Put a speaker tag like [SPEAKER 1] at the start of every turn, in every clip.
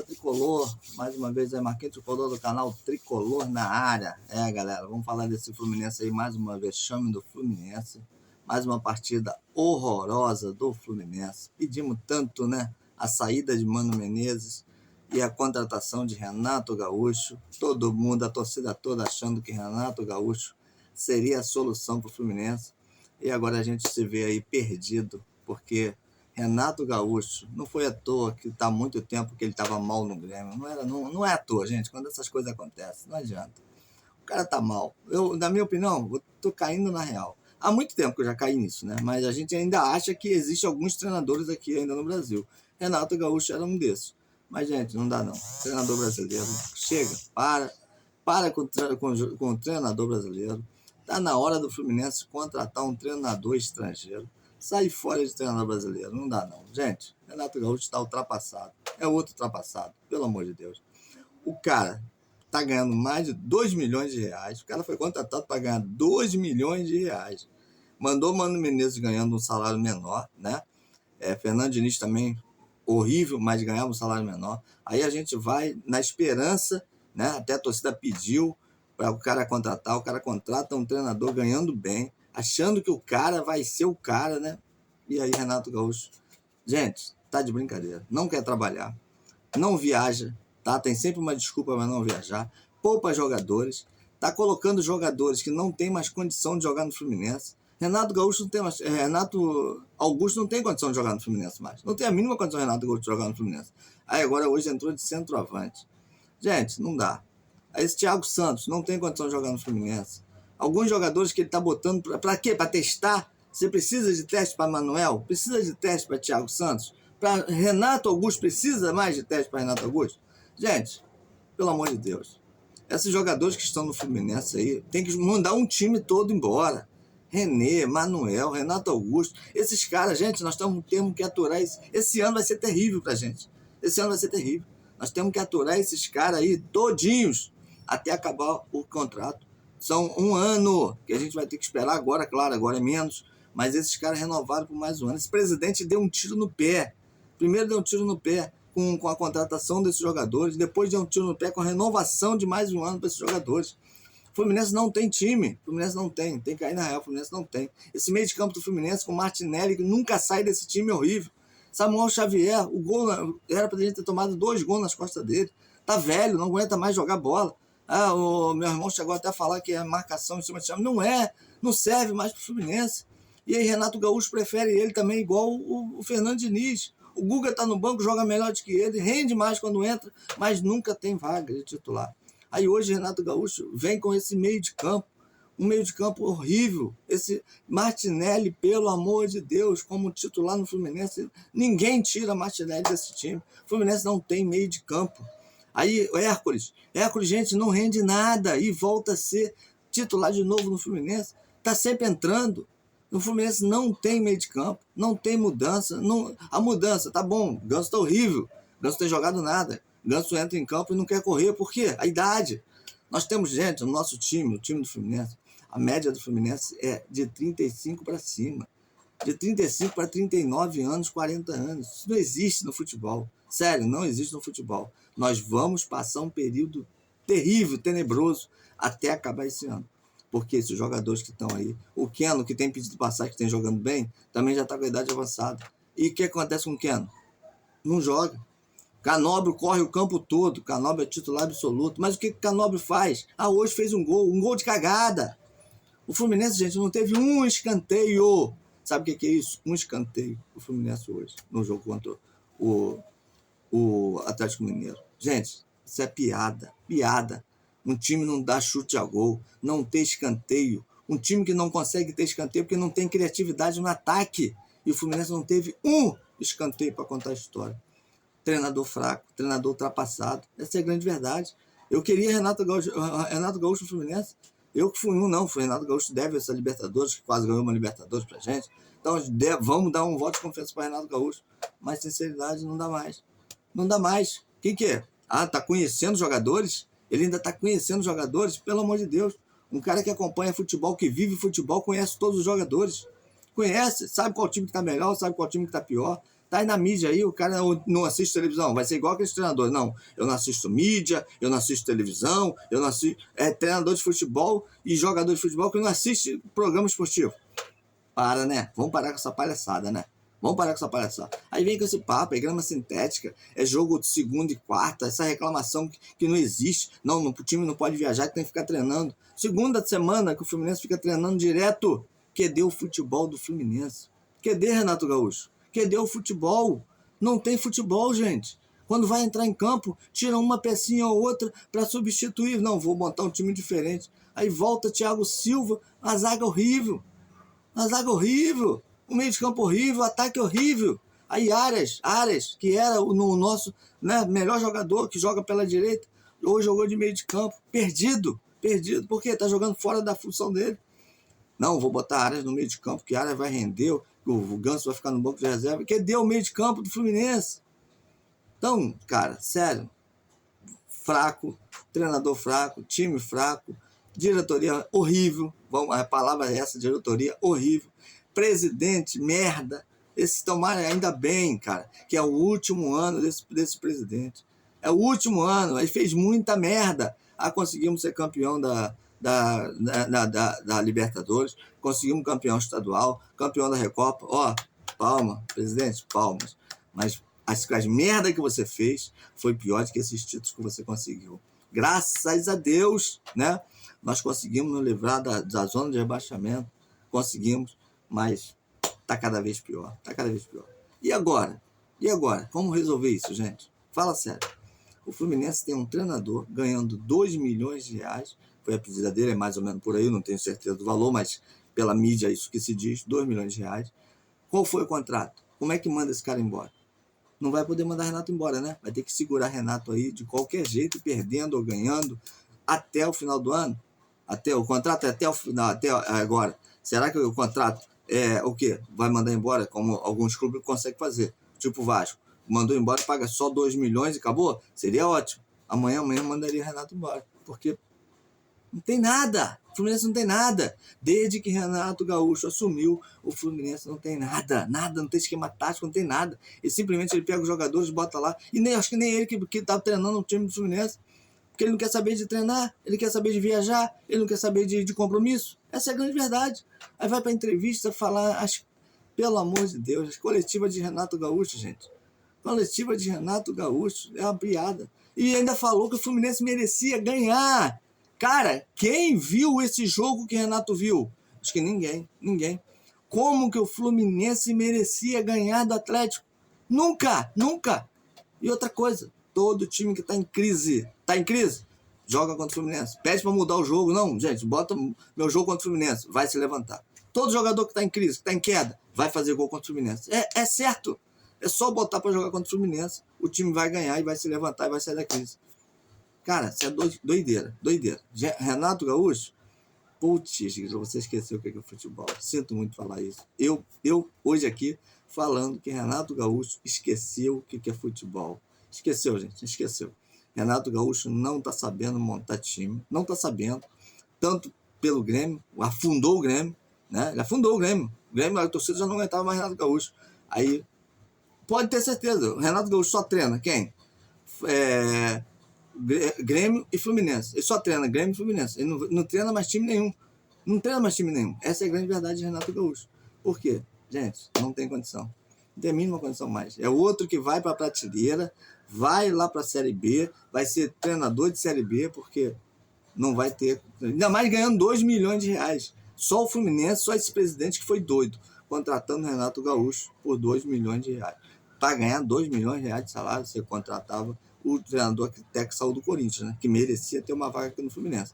[SPEAKER 1] Tricolor, mais uma vez é Marquinhos Tricolor do canal Tricolor na área. Galera, vamos falar desse Fluminense aí, mais uma vez, chame do Fluminense. Mais uma partida horrorosa do Fluminense. Pedimos tanto, né? A saída de Mano Menezes e a contratação de Renato Gaúcho. Todo mundo, a torcida toda achando que Renato Gaúcho seria a solução para o Fluminense. E agora a gente se vê aí perdido, porque Renato Gaúcho, não foi à toa que está há muito tempo que ele estava mal no Grêmio. Não é à toa, gente, quando essas coisas acontecem, não adianta. O cara tá mal. Na minha opinião, eu tô caindo na real. Há muito tempo que eu já caí nisso, né? Mas a gente ainda acha que existem alguns treinadores aqui ainda no Brasil. Renato Gaúcho era um desses. Mas, gente, não dá não. Treinador brasileiro, chega, para com o treinador brasileiro. Tá na hora do Fluminense contratar um treinador estrangeiro. Sai fora de treinador brasileiro, não dá não. Gente, Renato Gaúcho está ultrapassado. É outro ultrapassado, pelo amor de Deus. O cara tá ganhando mais de 2 milhões de reais. O cara foi contratado para ganhar 2 milhões de reais. Mandou Mano Menezes ganhando um salário menor, né? Fernando Diniz também, horrível, mas ganhava um salário menor. Aí a gente vai na esperança, né? Até a torcida pediu para o cara contratar. O cara contrata um treinador ganhando bem, achando que o cara vai ser o cara, né? E aí Renato Gaúcho, gente, tá de brincadeira. Não quer trabalhar, não viaja, tá? Tem sempre uma desculpa para não viajar. Poupa jogadores, tá colocando jogadores que não tem mais condição de jogar no Fluminense. Renato Gaúcho não tem mais, Renato Augusto não tem condição de jogar no Fluminense mais. Não tem a mínima condição de Renato Gaúcho de jogar no Fluminense. Aí agora hoje entrou de centroavante. Gente, não dá. Aí esse Thiago Santos não tem condição de jogar no Fluminense. Alguns jogadores que ele está botando para quê? Para testar? Você precisa de teste para Manuel? Precisa de teste para Thiago Santos? Para Renato Augusto, precisa mais de teste para Renato Augusto? Gente, pelo amor de Deus. Esses jogadores que estão no Fluminense aí, tem que mandar um time todo embora. René, Manuel, Renato Augusto. Esses caras, gente, nós temos que aturar isso. Esse ano vai ser terrível para a gente. Esse ano vai ser terrível. Nós temos que aturar esses caras aí todinhos até acabar o contrato. São um ano que a gente vai ter que esperar agora, claro, agora é menos, mas esses caras renovaram por mais um ano. Esse presidente deu um tiro no pé. Primeiro deu um tiro no pé com a contratação desses jogadores, depois deu um tiro no pé com a renovação de mais um ano para esses jogadores. O Fluminense não tem time, o Fluminense não tem que cair na real, o Fluminense não tem. Esse meio de campo do Fluminense com o Martinelli, que nunca sai desse time horrível. Samuel Xavier, o gol era para a gente ter tomado 2 gols nas costas dele. Tá velho, não aguenta mais jogar bola. O meu irmão chegou até a falar que é marcação em cima de chave. Não é, não serve mais para o Fluminense. E aí Renato Gaúcho prefere ele também, igual o Fernando Diniz. O Guga está no banco, joga melhor do que ele, rende mais quando entra, mas nunca tem vaga de titular. Aí hoje Renato Gaúcho vem com esse meio de campo, um meio de campo horrível. Esse Martinelli, pelo amor de Deus, como titular no Fluminense, ninguém tira Martinelli desse time. O Fluminense não tem meio de campo. Aí Hércules, gente, não rende nada e volta a ser titular de novo no Fluminense. Está sempre entrando. O Fluminense não tem meio de campo, não tem mudança. A mudança, tá bom, Ganso está horrível, Ganso não tem jogado nada. Ganso entra em campo e não quer correr, por quê? A idade. Nós temos gente no nosso time, o time do Fluminense, a média do Fluminense é de 35 para cima. De 35 para 39 anos, 40 anos. Isso não existe no futebol. Sério, não existe no futebol. Nós vamos passar um período terrível, tenebroso, até acabar esse ano. Porque esses jogadores que estão aí, o Keno, que tem pedido passagem, que tem jogando bem, também já está com a idade avançada. E o que acontece com o Keno? Não joga. Canóbio corre o campo todo, Canóbio é titular absoluto. Mas o que Canóbio faz? Hoje fez um gol de cagada. O Fluminense, gente, não teve um escanteio. Sabe o que é isso? Um escanteio, o Fluminense hoje, no jogo contra o Atlético Mineiro. Gente, isso é piada. Um time não dá chute a gol, não tem escanteio. Um time que não consegue ter escanteio porque não tem criatividade no ataque. E o Fluminense não teve um escanteio para contar a história. Treinador fraco, treinador ultrapassado. Essa é a grande verdade. Eu queria Renato Gaúcho no Fluminense. Eu que fui o Renato Gaúcho deve essa Libertadores, que quase ganhou uma Libertadores pra gente. Então vamos dar um voto de confiança para Renato Gaúcho. Mas sinceridade não dá mais. Não dá mais. O que é? Tá conhecendo jogadores? Ele ainda tá conhecendo jogadores? Pelo amor de Deus. Um cara que acompanha futebol, que vive futebol, conhece todos os jogadores. Conhece, sabe qual time que tá melhor, sabe qual time que tá pior. Tá aí na mídia aí, o cara não assiste televisão, vai ser igual aqueles treinadores. Não, eu não assisto mídia, eu não assisto televisão, eu não assisto. É treinador de futebol e jogador de futebol que não assiste programa esportivo. Para, né? Vamos parar com essa palhaçada, né? Vamos parar com essa palhaçada. Aí vem com esse papo, é grama sintética, é jogo de segunda e quarta, essa reclamação que não existe. Não, o time não pode viajar, que tem que ficar treinando. Segunda semana que o Fluminense fica treinando direto. Cadê o futebol do Fluminense? Cadê, Renato Gaúcho? Cadê o futebol? Não tem futebol, gente. Quando vai entrar em campo, tira uma pecinha ou outra para substituir. Não, vou montar um time diferente. Aí volta Thiago Silva, uma zaga horrível. Uma zaga horrível. O meio de campo horrível, o ataque horrível. Aí Arias, que era o nosso, né, melhor jogador, que joga pela direita, hoje jogou de meio de campo. Perdido. Por quê? Tá jogando fora da função dele. Não, vou botar Arias no meio de campo, que Arias vai render, o Ganso vai ficar no banco de reserva. Cadê o meio de campo do Fluminense? Então, cara, sério, fraco, treinador fraco, time fraco, diretoria horrível, a palavra é essa, diretoria horrível, presidente, merda. Esse tomara ainda bem, cara, que é o último ano desse presidente. É o último ano, ele fez muita merda. Conseguimos ser campeão da Libertadores, conseguimos campeão estadual, campeão da Recopa. Ó, palma, presidente, palmas. Mas as merdas que você fez foi pior do que esses títulos que você conseguiu. Graças a Deus, né? Nós conseguimos nos livrar da zona de rebaixamento, conseguimos, mas tá cada vez pior, E agora? Como resolver isso, gente? Fala sério. O Fluminense tem um treinador ganhando 2 milhões de reais, foi a pedida dele, é mais ou menos por aí, não tenho certeza do valor, mas pela mídia é isso que se diz, 2 milhões de reais. Qual foi o contrato? Como é que manda esse cara embora? Não vai poder mandar Renato embora, né? Vai ter que segurar Renato aí de qualquer jeito, perdendo ou ganhando, até o final do ano. O contrato é até o final, até agora. Será que o contrato é o quê? Vai mandar embora, como alguns clubes conseguem fazer? Tipo o Vasco. Mandou embora, paga só 2 milhões e acabou? Seria ótimo. Amanhã mandaria Renato embora. Porque não tem nada. O Fluminense não tem nada. Desde que Renato Gaúcho assumiu, o Fluminense não tem nada. Não tem esquema tático, não tem nada. E simplesmente ele pega os jogadores, bota lá. E acho que nem ele que tá treinando o time do Fluminense. Porque ele não quer saber de treinar, ele quer saber de viajar, ele não quer saber de compromisso. Essa é a grande verdade. Aí vai pra entrevista falar, pelo amor de Deus, as coletivas de Renato Gaúcho, gente. Coletiva de Renato Gaúcho é uma piada. E ainda falou que o Fluminense merecia ganhar. Cara, quem viu esse jogo que Renato viu? Acho que ninguém. Como que o Fluminense merecia ganhar do Atlético? Nunca. E outra coisa, todo time que tá em crise, joga contra o Fluminense. Pede para mudar o jogo. Não, gente, bota meu jogo contra o Fluminense, vai se levantar. Todo jogador que tá em crise, que tá em queda, vai fazer gol contra o Fluminense. É certo. É só botar para jogar contra o Fluminense, o time vai ganhar e vai se levantar e vai sair da crise. Cara, isso é doideira. Renato Gaúcho, putz, você esqueceu o que é futebol. Sinto muito falar isso. Eu hoje aqui, falando que Renato Gaúcho esqueceu o que é futebol. Esqueceu, gente, esqueceu. Renato Gaúcho não está sabendo montar time, não está sabendo, tanto pelo Grêmio, afundou o Grêmio, né? Ele afundou o Grêmio. A torcida já não aguentava mais Renato Gaúcho. Aí, pode ter certeza, o Renato Gaúcho só treina quem? Grêmio e Fluminense. Ele só treina Grêmio e Fluminense. Ele não treina mais time nenhum. Essa é a grande verdade de Renato Gaúcho. Por quê? Gente, não tem condição. Não tem a mínima condição mais. É outro que vai para a prateleira, vai lá para a Série B, vai ser treinador de Série B, porque não vai ter... Ainda mais ganhando 2 milhões de reais. Só o Fluminense, só esse presidente que foi doido, contratando Renato Gaúcho por 2 milhões de reais. Para ganhar 2 milhões de reais de salário, você contratava o treinador até que saiu do Corinthians, né? Que merecia ter uma vaga aqui no Fluminense.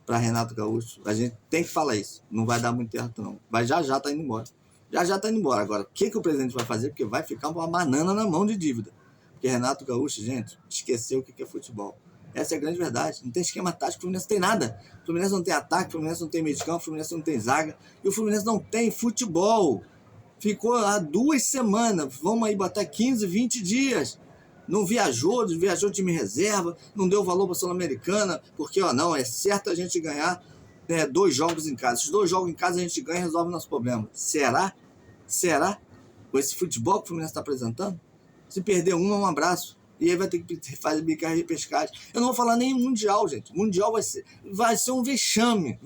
[SPEAKER 1] Para Renato Gaúcho, a gente tem que falar isso. Não vai dar muito certo, não. Vai já tá indo embora. Já tá indo embora. Agora, o que o presidente vai fazer? Porque vai ficar uma banana na mão de dívida. Porque Renato Gaúcho, gente, esqueceu o que é futebol. Essa é a grande verdade. Não tem esquema tático, o Fluminense não tem nada. O Fluminense não tem ataque, o Fluminense não tem meio de campo, o Fluminense não tem zaga. E o Fluminense não tem futebol. Ficou há 2 semanas. Vamos aí botar 15, 20 dias. Não viajou time reserva, não deu valor para a Sul-Americana, porque não, é certo a gente ganhar 2 jogos em casa. Esses 2 jogos em casa a gente ganha e resolve o nosso problema. Será? Com esse futebol que o Fluminense está apresentando, se perder um abraço. E aí vai ter que fazer bicar repescagem. Eu não vou falar nem Mundial, gente. Mundial vai ser um vexame.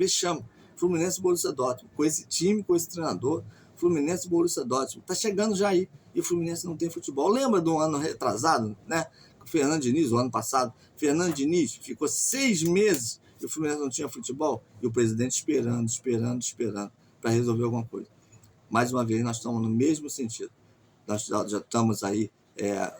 [SPEAKER 1] Fluminense e Borussia Dortmund. Com esse time, com esse treinador, Fluminense e Borussia Dortmund. Tá chegando já aí. E o Fluminense não tem futebol. Lembra do ano retrasado, né? O Fernando Diniz, o ano passado. Fernando Diniz ficou 6 meses e o Fluminense não tinha futebol. E o presidente esperando para resolver alguma coisa. Mais uma vez, nós estamos no mesmo sentido. Nós já estamos aí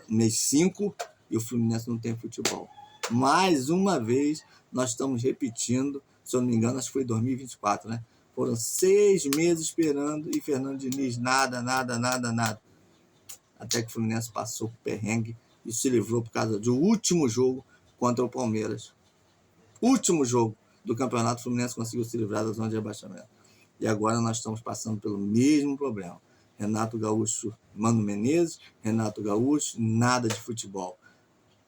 [SPEAKER 1] mês 5 e o Fluminense não tem futebol. Mais uma vez, nós estamos repetindo, se eu não me engano, acho que foi 2024, né? Foram 6 meses esperando e Fernando Diniz nada. Até que o Fluminense passou o perrengue e se livrou por causa do último jogo contra o Palmeiras. Último jogo do campeonato, o Fluminense conseguiu se livrar da zona de rebaixamento. E agora nós estamos passando pelo mesmo problema. Renato Gaúcho, Mano Menezes, Renato Gaúcho, nada de futebol.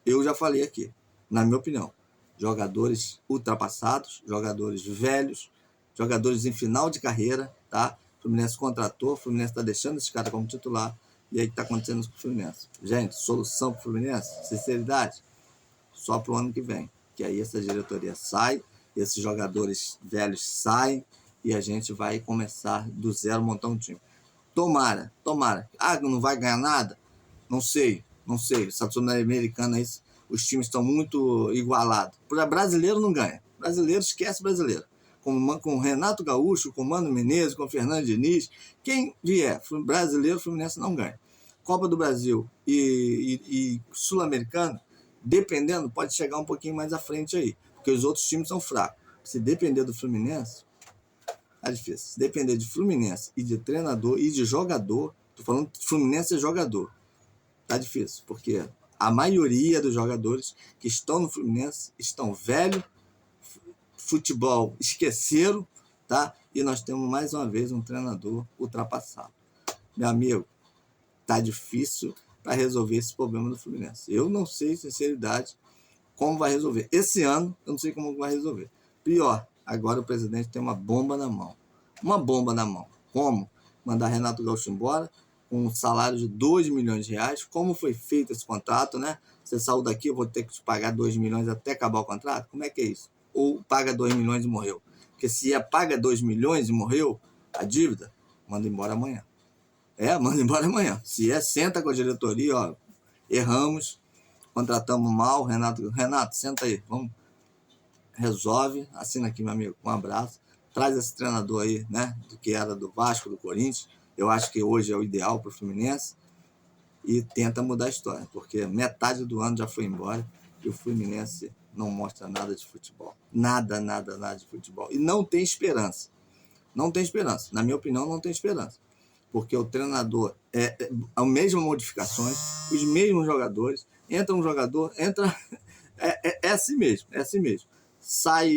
[SPEAKER 1] Eu já falei aqui, na minha opinião, jogadores ultrapassados, jogadores velhos, jogadores em final de carreira, tá? O Fluminense contratou, o Fluminense está deixando esse cara como titular, e aí está acontecendo isso com o Fluminense. Gente, solução para o Fluminense, sinceridade, só para o ano que vem, que aí essa diretoria sai, esses jogadores velhos saem, e a gente vai começar do zero, montar um time. Tomara. Ah, não vai ganhar nada? Não sei. Essa Sul-Americana, os times estão muito igualados. Para brasileiro não ganha. Brasileiro, esquece brasileiro. Com o Renato Gaúcho, com o Mano Menezes, com o Fernando Diniz, quem vier, brasileiro, o Fluminense não ganha. Copa do Brasil e Sul-Americana, dependendo, pode chegar um pouquinho mais à frente aí, porque os outros times são fracos. Se depender do Fluminense, é difícil. Se depender de Fluminense e de treinador e de jogador, tô falando de Fluminense e jogador, tá difícil, porque a maioria dos jogadores que estão no Fluminense estão velhos, futebol esqueceram, tá? E nós temos mais uma vez um treinador ultrapassado. Meu amigo, tá difícil para resolver esse problema do Fluminense. Eu não sei, sinceridade, como vai resolver. Esse ano, eu não sei como vai resolver. Pior, agora o presidente tem uma bomba na mão. Como? Mandar Renato Gaúcho embora com um salário de 2 milhões de reais. Como foi feito esse contrato, né? Você saiu daqui, eu vou ter que te pagar 2 milhões até acabar o contrato? Como é que é isso? Ou paga 2 milhões e morreu? Porque se paga 2 milhões e morreu a dívida, manda embora amanhã. Manda embora amanhã. Se senta com a diretoria, ó, erramos, contratamos mal, Renato, senta aí, vamos, resolve, assina aqui, meu amigo, um abraço, traz esse treinador aí, né, do que era do Vasco, do Corinthians, eu acho que hoje é o ideal para o Fluminense, e tenta mudar a história, porque metade do ano já foi embora, e o Fluminense não mostra nada de futebol, nada de futebol, e não tem esperança, na minha opinião não tem esperança, porque o treinador as mesmas modificações, os mesmos jogadores, entra um jogador, é assim mesmo, sai,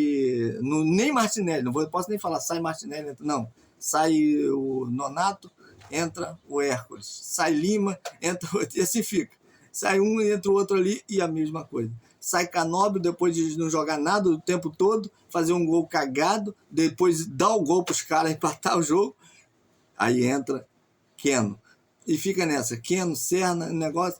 [SPEAKER 1] nem Martinelli, não posso nem falar sai Martinelli, não, sai o Nonato, entra o Hércules, sai Lima, entra o outro, e assim fica, sai um e entra o outro ali, e a mesma coisa, sai Canóbio, depois de não jogar nada o tempo todo, fazer um gol cagado, depois dá o gol para os caras empatar o jogo, aí entra Keno, e fica nessa, Keno, Serna, negócio,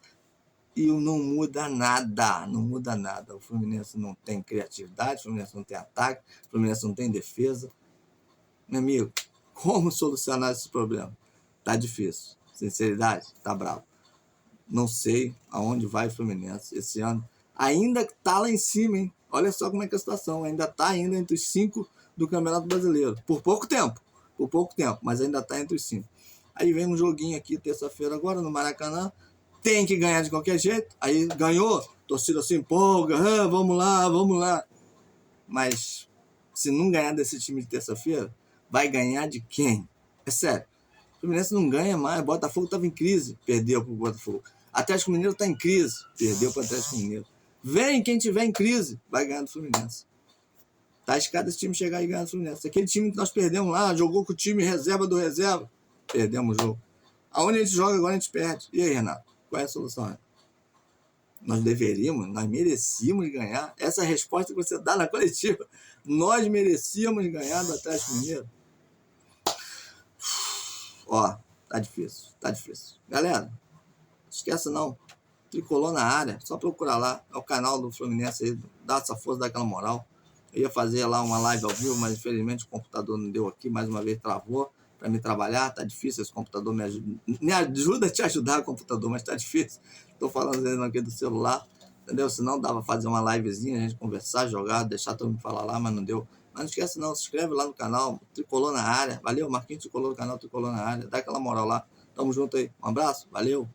[SPEAKER 1] e não muda nada. O Fluminense não tem criatividade, o Fluminense não tem ataque, o Fluminense não tem defesa. Meu amigo, como solucionar esse problema? Tá difícil. Sinceridade, tá bravo. Não sei aonde vai o Fluminense esse ano. Ainda tá lá em cima, hein? Olha só como é que é a situação. Ainda tá entre os 5 do Campeonato Brasileiro. Por pouco tempo, mas ainda tá entre os 5. Aí vem um joguinho aqui, terça-feira agora, no Maracanã. Tem que ganhar de qualquer jeito. Aí ganhou, torcida se empolga, vamos lá. Mas se não ganhar desse time de terça-feira, vai ganhar de quem? É sério. O Fluminense não ganha mais. O Botafogo estava em crise, perdeu para o Botafogo. Atlético Mineiro está em crise, perdeu para o Atlético Mineiro. Vem quem tiver em crise, vai ganhar do Fluminense. Tá arriscado esse time chegar e ganhar do Fluminense. Aquele time que nós perdemos lá, jogou com o time reserva do reserva, perdemos o jogo. Aonde a gente joga agora a gente perde. E aí, Renato? Qual é a solução? Nós merecíamos ganhar. Essa é a resposta que você dá na coletiva. Nós merecíamos ganhar do Atlético Mineiro. Ó, Tá difícil, tá difícil. Galera, esquece não. Tricolor na área, só procurar lá. É o canal do Fluminense aí, dá essa força, dá aquela moral. Eu ia fazer lá uma live ao vivo, mas infelizmente o computador não deu aqui, mais uma vez travou para me trabalhar. Tá difícil esse computador, me ajuda a te ajudar o computador, mas tá difícil. Tô falando aqui do celular, entendeu? Senão dava pra fazer uma livezinha, a gente conversar, jogar, deixar todo mundo falar lá, mas não deu. Mas não esquece não, se inscreve lá no canal, Tricolor na área. Valeu, Marquinhos Tricolor no canal, Tricolor na área. Dá aquela moral lá. Tamo junto aí. Um abraço, valeu.